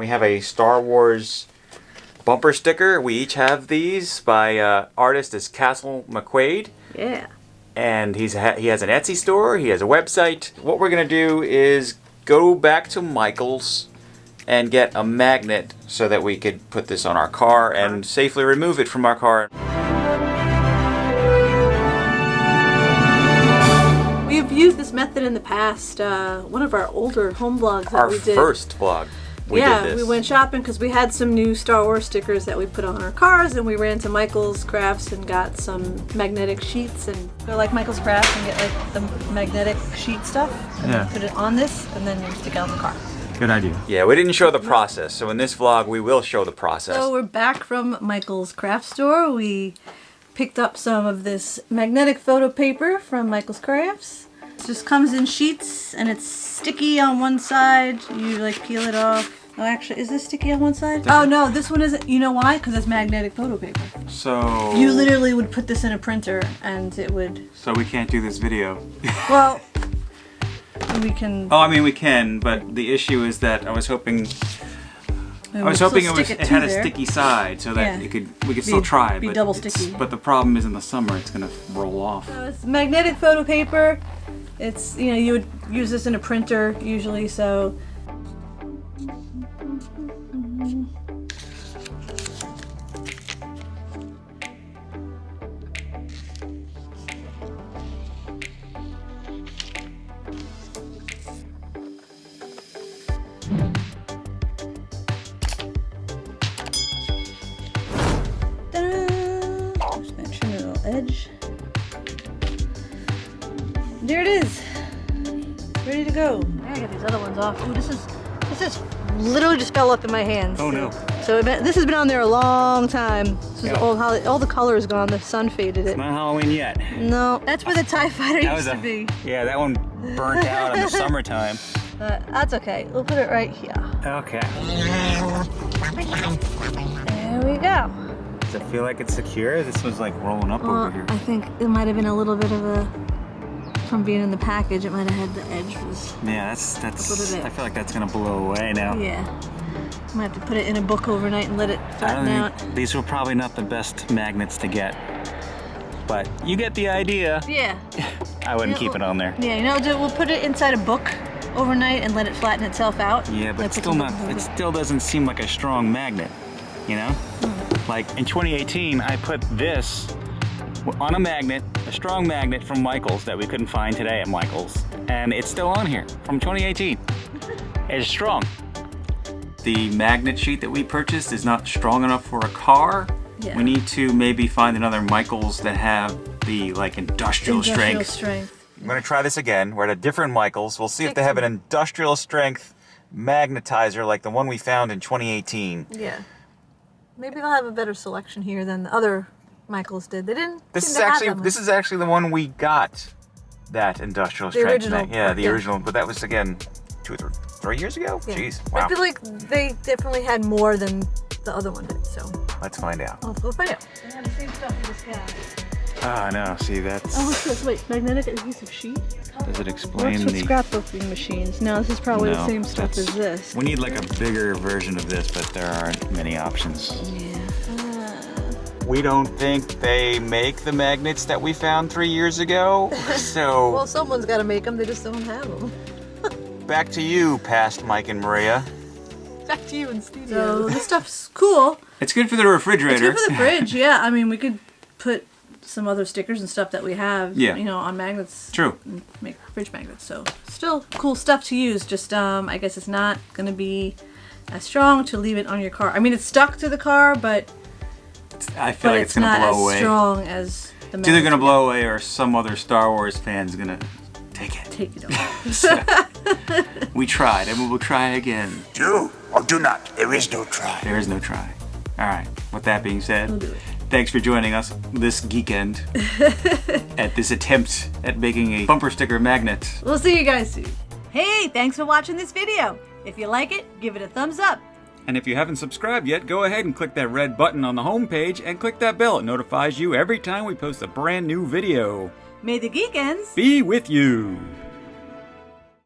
We have a Star Wars bumper sticker. We each have these by artist is Castle McQuade. Yeah. And he has an Etsy store. He has a website. What we're going to do is go back to Michael's and get a magnet so that we could put this on our car and safely remove it from our car. We've used this method in the past. One of our older home vlogs that we did. Our first vlog. We did this. We went shopping because we had some new Star Wars stickers that we put on our cars, and we ran to Michael's Crafts and got some magnetic sheets, and go like Michael's Crafts and get like the magnetic sheet stuff and put it on this, and then you stick it on the car. Good idea. Yeah, we didn't show the process, so in this vlog we will show the process. So we're back from Michael's Craft Store. We picked up some of this magnetic photo paper from Michael's Crafts. It just comes in sheets and it's sticky on one side. You like peel it off. Oh, actually, is this sticky on one side? Oh no, this one isn't. You know why? Because it's magnetic photo paper. So you literally would put this in a printer and it would. So we can't do this video. Well, we can. Oh, I mean we can, but the issue is that I was hoping. It had a sticky side so that we could still try. Be double sticky. But the problem is in the summer it's gonna roll off. So it's magnetic photo paper. It's, you know, you would use this in a printer usually, so. Just gonna trim a little edge. There it is. Ready to go. I gotta get these other ones off. Ooh, this is literally just fell up in my hands. Oh no. So this has been on there a long time. This is all the color is gone. The sun faded it. It's not Halloween yet. No, that's where the TIE Fighter used to be. Yeah, that one burnt out in the summertime. That's okay. We'll put it right here. Okay. There we go. Does it feel like it's secure? This was like rolling up over here. I think it might have been a little bit of a, from being in the package, it might have had the edge was. Yeah, that's. I feel like that's gonna blow away now. Yeah. Might have to put it in a book overnight and let it flatten out. These were probably not the best magnets to get, but you get the idea. Yeah. I wouldn't keep it on there. Yeah, you know, we'll put it inside a book overnight and let it flatten itself out. Yeah, but it's still not. It still doesn't seem like a strong magnet. You know, like in 2018, I put this on a magnet, a strong magnet from Michael's that we couldn't find today at Michael's, and it's still on here from 2018. It's strong. The magnet sheet that we purchased is not strong enough for a car. Yeah. We need to maybe find another Michael's that have the like industrial strength. I'm gonna try this again. We're at a different Michael's. We'll see if they have an industrial strength magnetizer like the one we found in 2018. Yeah. Maybe they'll have a better selection here than the other Michael's did. They didn't. This is actually the one we got. That industrial strength. The original. But that was again 2 or 3 years ago. Yeah. Jeez. Wow. I feel like they definitely had more than the other one did. So let's find out. We'll find out. They have the same stuff in this guy. Ah, no. See, that's. Oh, what's this? Wait, magnetic adhesive sheet. Does it explain the scrapbooking machines? No, this is probably the same stuff as this. We need like a bigger version of this, but there aren't many options. Yeah. We don't think they make the magnets that we found 3 years ago, so. Well, someone's got to make them. They just don't have them. Back to you, past Mike and Maria. Back to you in studio. So this stuff's cool. It's good for the refrigerator. It's good for the fridge. Yeah, I mean, we could put some other stickers and stuff that we have, you know, on magnets. True. And make fridge magnets. So still cool stuff to use. Just I guess it's not gonna be as strong to leave it on your car. I mean, it's stuck to the car, but I feel like it's gonna blow away. It's not as strong as the magnets. It's either gonna blow away or some other Star Wars fan's gonna take it. Take it away. We tried, and we will try again. Do or do not. There is no try. There is no try. All right. With that being said, we'll do it. Thanks for joining us this Geekend at this attempt at making a bumper sticker magnet. We'll see you guys soon. Hey, thanks for watching this video. If you like it, give it a thumbs up. And if you haven't subscribed yet, go ahead and click that red button on the home page and click that bell. It notifies you every time we post a brand new video. May the Geekendz be with you.